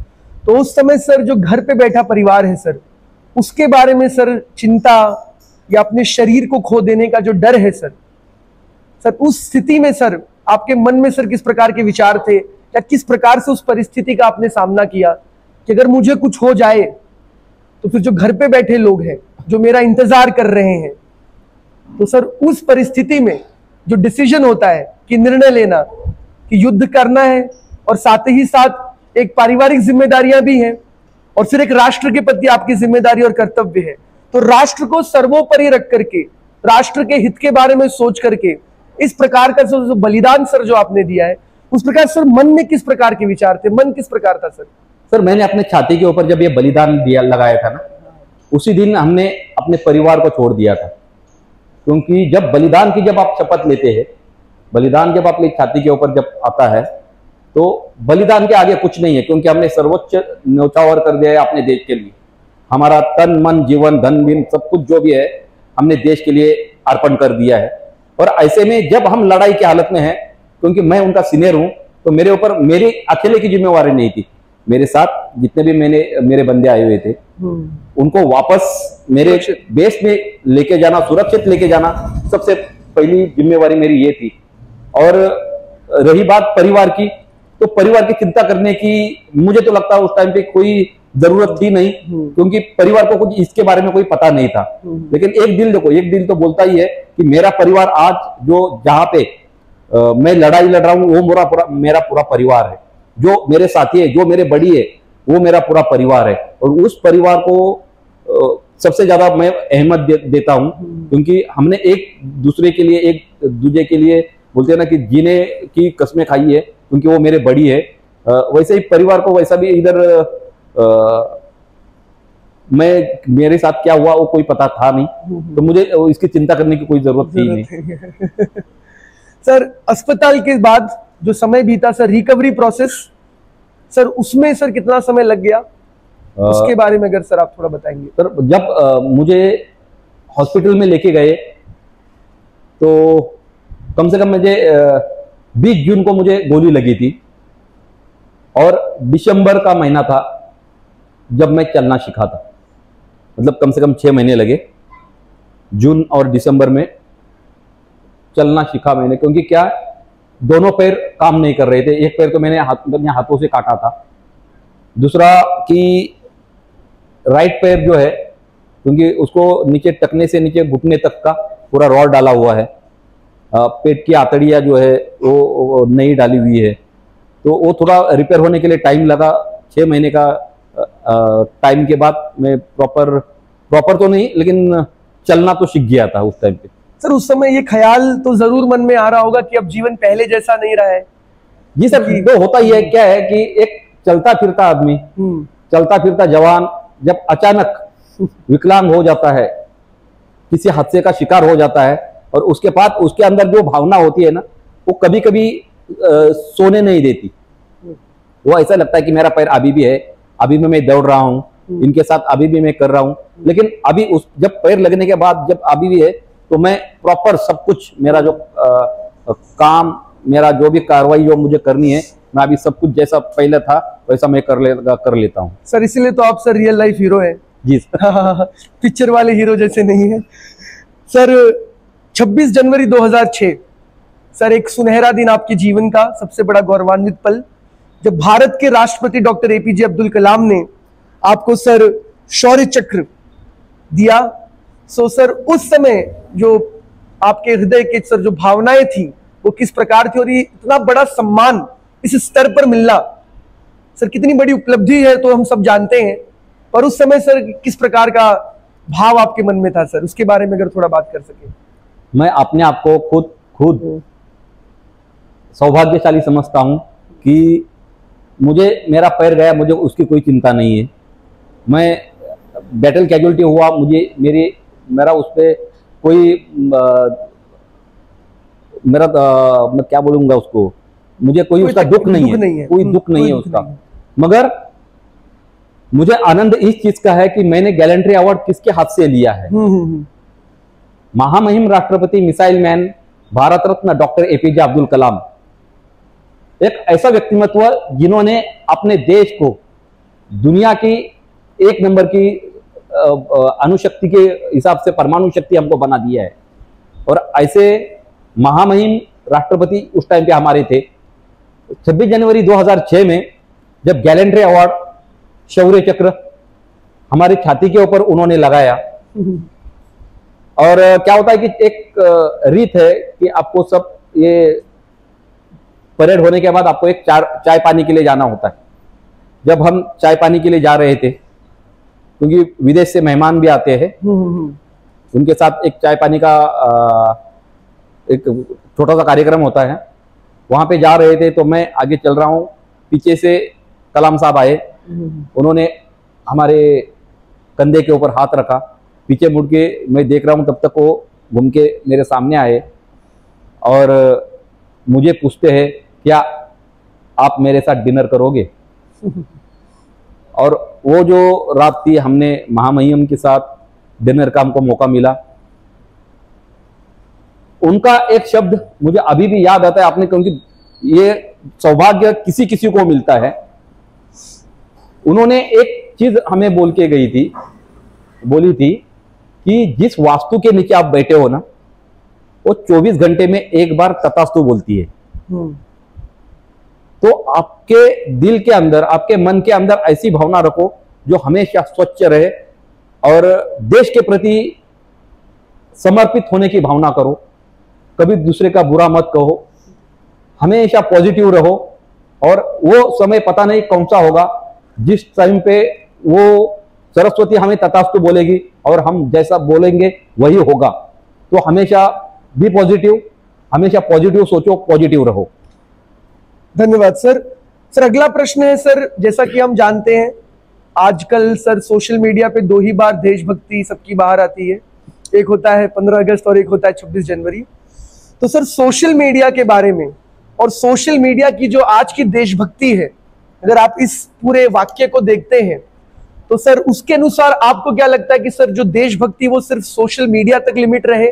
तो उस समय सर जो घर पे बैठा परिवार है सर उसके बारे में सर चिंता या अपने शरीर को खो देने का जो डर है सर, उस स्थिति में सर आपके मन में सर किस प्रकार के विचार थे, या किस प्रकार से उस परिस्थिति का आपने सामना किया कि अगर मुझे कुछ हो जाए तो फिर जो घर पे बैठे लोग हैं जो मेरा इंतजार कर रहे हैं, तो सर उस परिस्थिति में जो डिसीजन होता है कि निर्णय लेना कि युद्ध करना है और साथ ही साथ एक पारिवारिक जिम्मेदारियां भी हैं और फिर एक राष्ट्र के प्रति आपकी जिम्मेदारी और कर्तव्य है, तो राष्ट्र को सर्वोपरि रख करके, राष्ट्र के हित के बारे में सोच करके इस प्रकार का जो बलिदान सर जो आपने दिया है, उस प्रकार सर मन में किस प्रकार के विचार थे, मन किस प्रकार था सर? सर मैंने अपने छाती के ऊपर जब ये बलिदान दिया लगाया था ना, उसी दिन हमने अपने परिवार को छोड़ दिया था। क्योंकि जब बलिदान की जब आप शपथ लेते हैं, बलिदान जब अपनी छाती के ऊपर जब आता है, तो बलिदान के आगे कुछ नहीं है, क्योंकि हमने सर्वोच्च न्यौछावर कर दिया है अपने देश के लिए। हमारा तन मन जीवन धन दिन सब कुछ जो भी है हमने देश के लिए अर्पण कर दिया है। और ऐसे में जब हम लड़ाई की हालत में हैं, क्योंकि मैं उनका सीनियर हूं, तो मेरे ऊपर मेरी अकेले की जिम्मेवारी नहीं थी, मेरे साथ जितने भी मेरे बंदे आए हुए थे उनको वापस मेरे बेस में लेके जाना, सुरक्षित लेके जाना, सबसे पहली जिम्मेवारी मेरी ये थी। और रही बात परिवार की, तो परिवार की चिंता करने की मुझे तो लगता है उस टाइम पे कोई जरूरत थी नहीं, क्योंकि परिवार को कुछ इसके बारे में कोई पता नहीं था। लेकिन एक दिल देखो, एक दिल तो बोलता ही है कि मेरा परिवार आज जो जहां पे मैं लड़ाई लड़ रहा हूं वो मेरा पूरा परिवार है, जो मेरे साथी है, जो मेरे बड़ी है, वो मेरा पूरा परिवार है। और उस परिवार को सबसे ज्यादा मैं अहमियत देता हूं, क्योंकि हमने एक दूसरे के लिए, एक दूसरे के लिए बोलते हैं ना कि जीने की कसमें खाई है, क्योंकि वो मेरे बड़ी है। वैसे ही परिवार को वैसा भी इधर मेरे साथ क्या हुआ वो कोई पता था नहीं, तो मुझे इसकी चिंता करने की कोई जरूरत थी नहीं। सर अस्पताल के बाद जो समय बीता सर, रिकवरी प्रोसेस सर, उसमें सर कितना समय लग गया, उसके बारे में अगर सर आप थोड़ा बताएंगे। सर जब मुझे हॉस्पिटल में लेके गए तो कम से कम मुझे 20 जून को मुझे गोली लगी थी, और दिसंबर का महीना था जब मैं चलना सीखा था। मतलब कम से कम 6 महीने लगे, जून और दिसंबर में चलना सीखा मैंने। क्योंकि क्या, दोनों पैर काम नहीं कर रहे थे। एक पैर तो मैंने हाथों से काटा था, दूसरा कि राइट पैर जो है, क्योंकि उसको नीचे टकने से नीचे घुटने तक का पूरा रॉड डाला हुआ है, पेट की आतड़ियाँ जो है वो नहीं डाली हुई है, तो वो थोड़ा रिपेयर होने के लिए टाइम लगा। 6 महीने का टाइम के बाद मैं प्रॉपर तो नहीं, लेकिन चलना तो सीख गया था उस टाइम पे। सर उस समय ये ख्याल तो जरूर मन में आ रहा होगा कि अब जीवन पहले जैसा नहीं रहा है। जी सर, तो होता ही है। क्या है कि एक चलता फिरता आदमी, चलता फिरता जवान जब अचानक विकलांग हो जाता है, किसी हादसे का शिकार हो जाता है, और उसके बाद उसके अंदर जो भावना होती है ना, वो कभी कभी सोने नहीं देती। वो ऐसा लगता है कि मेरा पैर अभी भी है, अभी भी मैं दौड़ रहा हूँ, इनके साथ अभी भी मैं कर रहा हूँ। लेकिन अभी जब पैर लगने के बाद जब अभी भी है, तो मैं प्रॉपर सब कुछ मेरा जो काम, मेरा जो भी कार्रवाई जो मुझे करनी है, मैं अभी सब कुछ जैसा पहले था वैसा मैं कर लेता हूँ। सर इसीलिए तो आप सर रियल लाइफ हीरो है। जी सर। पिक्चर वाले हीरो जैसे नहीं है। सर 26 जनवरी 2006 सर एक सुनहरा दिन आपके जीवन का, सबसे बड़ा गौरवान्वित पल, जब भारत के राष्ट्रपति डॉक्टर APJ अब्दुल कलाम ने आपको सर शौर्य चक्र दिया। सो सर उस समय जो आपके हृदय के सर जो भावनाएं थी वो किस प्रकार थी, और ये इतना बड़ा सम्मान इस स्तर पर मिलना सर कितनी बड़ी उपलब्धि है तो हम सब जानते हैं, पर उस समय सर किस प्रकार का भाव आपके मन में था सर, उसके बारे में अगर थोड़ा बात कर सके। मैं अपने आप को खुद सौभाग्यशाली समझता हूं कि मुझे मेरा पैर गया, मुझे उसकी कोई चिंता नहीं है। मैं बैटल कैजुअलिटी हुआ, मेरा उस पर कोई मैं क्या बोलूंगा उसको, मुझे कोई उसका दुख नहीं है, कोई दुख नहीं है उसका। मगर मुझे आनंद इस चीज का है कि मैंने गैलेंट्री अवार्ड किसके हाथ से लिया है। महामहिम राष्ट्रपति, missile man, Bharat Ratna doctor APJ Abdul Kalam, एक ऐसा व्यक्तिमत्व जिन्होंने अपने देश को दुनिया की 1 नंबर की अणुशक्ति के हिसाब से परमाणु शक्ति हमको बना दिया है। और ऐसे महामहिम राष्ट्रपति उस टाइम पे हमारे थे। 26 जनवरी 2006 में जब गैलेंट्री अवार्ड शौर्य चक्र हमारी छाती के ऊपर उन्होंने लगाया, और क्या होता है कि एक रीत है कि आपको सब ये परेड होने के बाद आपको एक चाय पानी के लिए जाना होता है। जब हम चाय पानी के लिए जा रहे थे, क्योंकि विदेश से मेहमान भी आते हैं, उनके साथ एक चाय पानी का एक छोटा सा कार्यक्रम होता है, वहां पे जा रहे थे। तो मैं आगे चल रहा हूँ, पीछे से कलाम साहब आए, उन्होंने हमारे कंधे के ऊपर हाथ रखा, पीछे मुड़ के मैं देख रहा हूँ, तब तक वो घूम के मेरे सामने आए और मुझे पूछते हैं, क्या आप मेरे साथ डिनर करोगे? और वो जो रात थी, हमने महामहिम के साथ डिनर का हमको मौका मिला। उनका एक शब्द मुझे अभी भी याद आता है आपने, क्योंकि ये सौभाग्य किसी किसी को मिलता है। उन्होंने एक चीज हमें बोल के गई थी, बोली थी कि जिस वास्तु के नीचे आप बैठे हो ना, वो 24 घंटे में एक बार तथास्तु बोलती है। तो आपके दिल के अंदर, आपके मन के अंदर ऐसी भावना रखो जो हमेशा स्वच्छ रहे, और देश के प्रति समर्पित होने की भावना करो। कभी दूसरे का बुरा मत कहो, हमेशा पॉजिटिव रहो। और वो समय पता नहीं कौन सा होगा जिस टाइम पे वो सरस्वती हमें तथास्तु बोलेगी और हम जैसा बोलेंगे वही होगा। तो हमेशा बी पॉजिटिव, हमेशा पॉजिटिव सोचो, पॉजिटिव रहो। धन्यवाद सर। सर अगला प्रश्न है सर, जैसा कि हम जानते हैं आजकल सर सोशल मीडिया पे 2 ही बार देशभक्ति सबकी बाहर आती है, एक होता है 15 अगस्त और एक होता है 26 जनवरी। तो सर सोशल मीडिया के बारे में और सोशल मीडिया की जो आज की देशभक्ति है, अगर आप इस पूरे वाक्य को देखते हैं तो सर उसके अनुसार आपको क्या लगता है कि सर जो देशभक्ति वो सिर्फ सोशल मीडिया तक लिमिट रहे,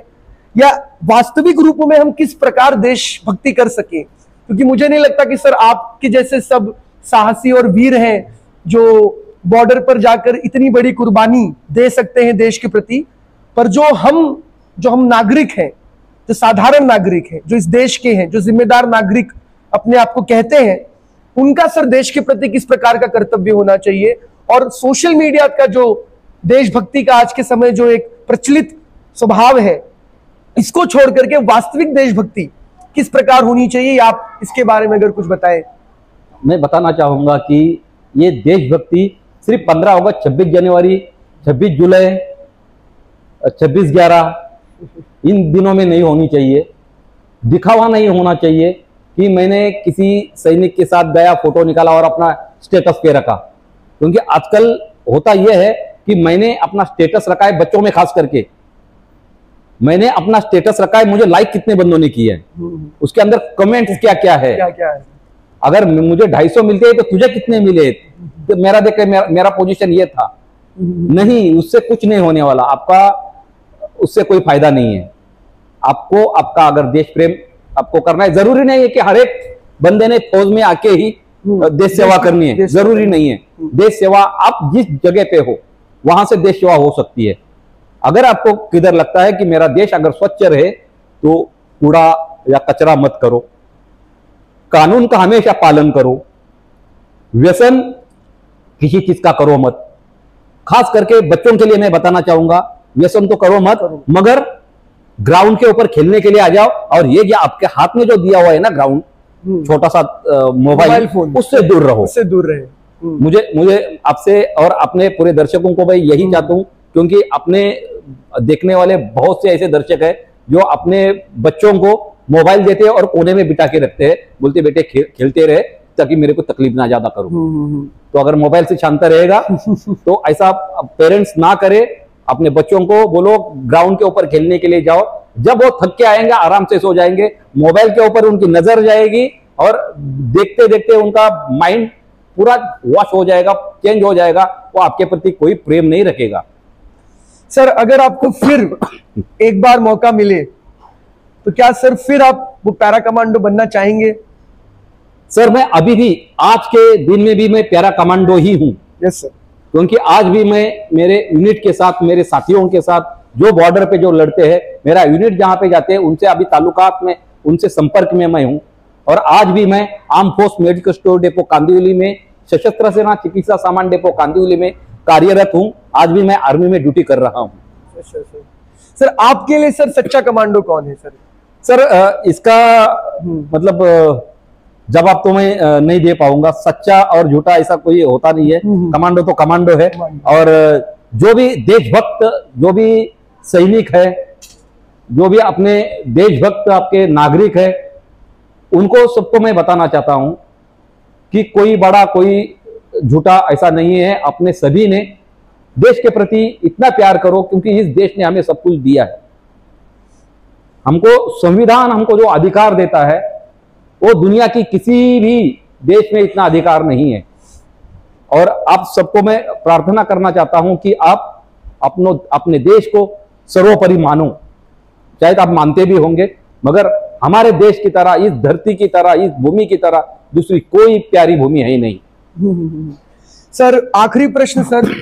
या वास्तविक रूप में हम किस प्रकार देशभक्ति कर सके? क्योंकि मुझे नहीं लगता कि सर आपके जैसे सब साहसी और वीर हैं जो बॉर्डर पर जाकर इतनी बड़ी कुर्बानी दे सकते हैं देश के प्रति, पर जो हम नागरिक हैं, जो साधारण नागरिक हैं, जो इस देश के हैं, जो जिम्मेदार नागरिक अपने आप को कहते हैं, उनका सर देश के प्रति किस प्रकार का कर्तव्य होना चाहिए? और सोशल मीडिया का जो देशभक्ति का आज के समय जो एक प्रचलित स्वभाव है, इसको छोड़ करके वास्तविक देशभक्ति किस प्रकार होनी चाहिए, आप इसके बारे में अगर कुछ बताएं। मैं बताना चाहूंगा कि ये देशभक्ति सिर्फ 15 अगस्त, 26 जनवरी, 26 जुलाई, 26/11 इन दिनों में नहीं होनी चाहिए। दिखावा नहीं होना चाहिए कि मैंने किसी सैनिक के साथ गया, फोटो निकाला और अपना स्टेटस पे रखा। क्योंकि आजकल होता यह है कि मैंने अपना स्टेटस रखा है, बच्चों में खास करके मैंने अपना स्टेटस रखा है, मुझे लाइक कितने बंदों ने किए हैं, उसके अंदर कमेंट्स क्या क्या है। अगर मुझे 250 मिलते हैं तो तुझे कितने मिले, तो मेरा देख मेरा पोजीशन ये था। नहीं, उससे कुछ नहीं होने वाला, आपका उससे कोई फायदा नहीं है। आपको आपका अगर देश प्रेम आपको करना है, जरूरी नहीं है कि हर एक बंदे ने फौज में आके ही देश सेवा करनी है, जरूरी नहीं है। देश सेवा आप जिस जगह पे हो वहां से देश सेवा हो सकती है। अगर आपको किधर लगता है कि मेरा देश अगर स्वच्छ रहे तो कूड़ा या कचरा मत करो, कानून का हमेशा पालन करो, व्यसन किसी चीज का करो मत। खास करके बच्चों के लिए मैं बताना चाहूंगा, व्यसन तो करो मत, मगर ग्राउंड के ऊपर खेलने के लिए आ जाओ। और ये जो आपके हाथ में जो दिया हुआ है ना ग्राउंड, छोटा सा मोबाइल फोन, उससे दूर रहो, उससे दूर रहे। मुझे आपसे और अपने पूरे दर्शकों को भाई यही चाहता हूं, क्योंकि अपने देखने वाले बहुत से ऐसे दर्शक हैं जो अपने बच्चों को मोबाइल देते हैं और कोने में बिठा के रखते हैं, बोलते बेटे खेलते रहे ताकि मेरे को तकलीफ ना ज्यादा करो। तो अगर मोबाइल से शांत रहेगा तो ऐसा पेरेंट्स ना करे, अपने बच्चों को बोलो ग्राउंड के ऊपर खेलने के लिए जाओ। जब वो थक के आएंगे आराम से सो जाएंगे, मोबाइल के ऊपर उनकी नजर जाएगी और देखते देखते उनका माइंड पूरा वॉश हो जाएगा, चेंज हो जाएगा, वो आपके प्रति कोई प्रेम नहीं रखेगा। सर अगर आपको फिर एक बार मौका मिले तो क्या सर फिर आप वो पैरा कमांडो बनना चाहेंगे? सर मैं अभी भी आज के दिन में भी मैं पैरा कमांडो ही हूं। Yes sir. क्योंकि आज भी मैं मेरे यूनिट के साथ, मेरे साथियों के साथ जो बॉर्डर पे जो लड़ते हैं, मेरा यूनिट जहां पे जाते हैं उनसे अभी ताल्लुकात में, उनसे संपर्क में मैं हूं। और आज भी मैं arm force medical store depot Kandivali में, सशस्त्र सेना चिकित्सा सामान डेपो कांदिवली में कार्यरत हूं। आज भी मैं आर्मी में ड्यूटी कर रहा हूं। सर आपके लिए सर सच्चा कमांडो कौन है सर? सर इसका मतलब जवाब तो मैं नहीं दे पाऊंगा। सच्चा और झूठा ऐसा कोई होता नहीं है। कमांडो तो कमांडो है। और जो भी देशभक्त, जो भी सैनिक है, जो भी अपने देशभक्त आपके नागरिक है, उनको सबको मैं बताना चाहता हूं कि कोई बड़ा कोई झूठा ऐसा नहीं है। अपने सभी ने देश के प्रति इतना प्यार करो, क्योंकि इस देश ने हमें सब कुछ दिया है। हमको संविधान, हमको जो अधिकार देता है वो दुनिया की किसी भी देश में इतना अधिकार नहीं है। और आप सबको मैं प्रार्थना करना चाहता हूं कि आप अपने देश को सर्वोपरि मानो। शायद आप मानते भी होंगे, मगर हमारे देश की तरह, इस धरती की तरह, इस भूमि की तरह दूसरी कोई प्यारी भूमि है ही नहीं। सर आखिरी प्रश्न सर,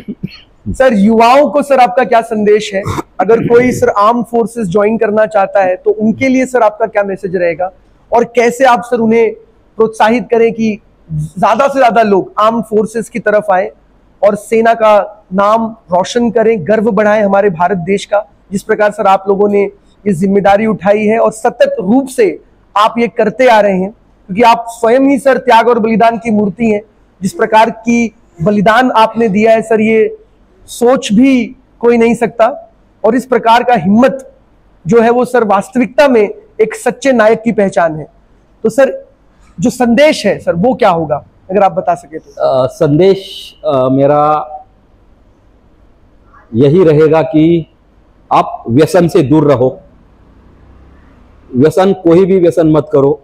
सर युवाओं को सर आपका क्या संदेश है? अगर कोई सर आर्म फोर्सेस ज्वाइन करना चाहता है तो उनके लिए सर आपका क्या मैसेज रहेगा, और कैसे आप सर उन्हें प्रोत्साहित करें कि ज्यादा से ज्यादा लोग आर्म फोर्सेस की तरफ आए और सेना का नाम रोशन करें, गर्व बढ़ाएं हमारे भारत देश का, जिस प्रकार सर आप लोगों ने ये जिम्मेदारी उठाई है और सतत रूप से आप ये करते आ रहे हैं, क्योंकि आप स्वयं ही सर त्याग और बलिदान की मूर्ति हैं। जिस प्रकार की बलिदान आपने दिया है सर, ये सोच भी कोई नहीं सकता। और इस प्रकार का हिम्मत जो है वो सर वास्तविकता में एक सच्चे नायक की पहचान है। तो सर जो संदेश है सर वो क्या होगा, अगर आप बता सके तो? संदेश मेरा यही रहेगा कि आप व्यसन से दूर रहो। व्यसन, कोई भी व्यसन मत करो।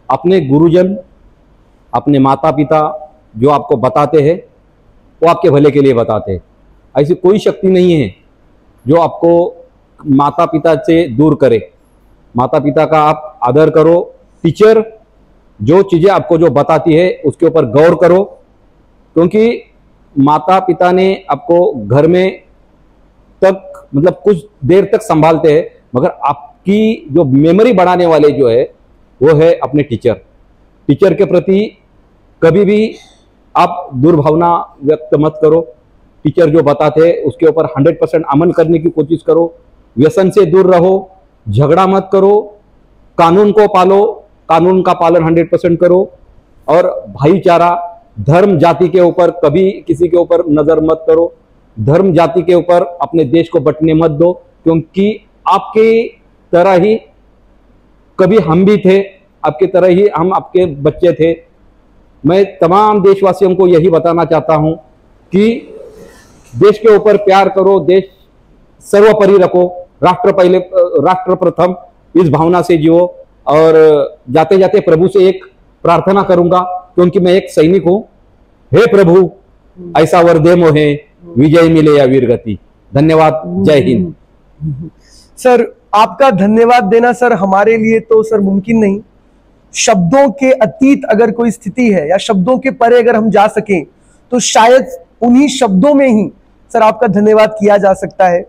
अपने गुरुजन, अपने माता पिता जो आपको बताते हैं वो आपके भले के लिए बताते हैं। ऐसी कोई शक्ति नहीं है जो आपको माता पिता से दूर करे। माता पिता का आप आदर करो। टीचर जो चीज़ें आपको जो बताती है उसके ऊपर गौर करो, क्योंकि माता पिता ने आपको घर में तक मतलब कुछ देर तक संभालते हैं, मगर आपकी जो मेमोरी बढ़ाने वाले जो है वो है अपने टीचर। टीचर के प्रति कभी भी आप दुर्भावना व्यक्त मत करो। टीचर जो बताते हैं उसके ऊपर 100% अमल करने की कोशिश करो। व्यसन से दूर रहो, झगड़ा मत करो, कानून को पालो, कानून का पालन 100% करो। और भाईचारा, धर्म जाति के ऊपर कभी किसी के ऊपर नजर मत करो। धर्म जाति के ऊपर अपने देश को बंटने मत दो, क्योंकि आपके तरह ही कभी हम भी थे, आपके तरह ही हम आपके बच्चे थे। मैं तमाम देशवासियों को यही बताना चाहता हूं कि देश के ऊपर प्यार करो, देश सर्वोपरि रखो, राष्ट्र पहले, राष्ट्र प्रथम, इस भावना से जियो। और जाते जाते प्रभु से एक प्रार्थना करूंगा, क्योंकि मैं एक सैनिक हूं। हे प्रभु, ऐसा वर दे मोहे, विजय मिले या वीर गति। धन्यवाद। जय हिंद। सर आपका धन्यवाद देना सर हमारे लिए तो सर मुमकिन नहीं। शब्दों के अतीत अगर कोई स्थिति है या शब्दों के परे अगर हम जा सकें तो शायद उन्हीं शब्दों में ही सर आपका धन्यवाद किया जा सकता है।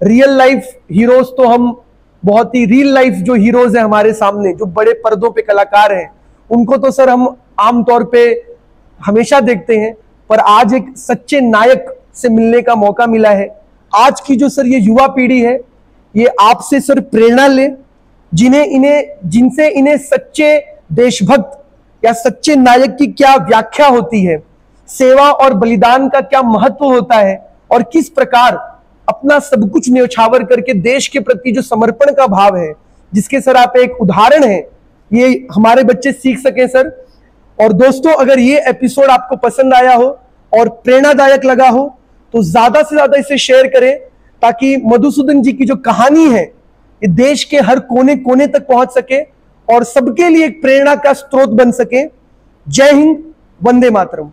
रियल लाइफ हीरोज तो हम बहुत ही, रियल लाइफ जो हीरोज हैं हमारे सामने, जो बड़े पर्दों पे कलाकार हैं, उनको तो सर हम आमतौर पे हमेशा देखते हैं, पर आज एक सच्चे नायक से मिलने का मौका मिला है। आज की जो सर ये युवा पीढ़ी है, ये आपसे सर प्रेरणा ले, जिनसे इन्हें सच्चे देशभक्त या सच्चे नायक की क्या व्याख्या होती है, सेवा और बलिदान का क्या महत्व होता है, और किस प्रकार अपना सब कुछ न्यौछावर करके देश के प्रति जो समर्पण का भाव है, जिसके सर आप एक उदाहरण है, ये हमारे बच्चे सीख सके सर। और दोस्तों, अगर ये एपिसोड आपको पसंद आया हो और प्रेरणादायक लगा हो तो ज्यादा से ज्यादा इसे शेयर करें, ताकि मधुसूदन जी की जो कहानी है ये देश के हर कोने कोने तक पहुंच सके और सबके लिए एक प्रेरणा का स्रोत बन सके। जय हिंद, वंदे मातरम।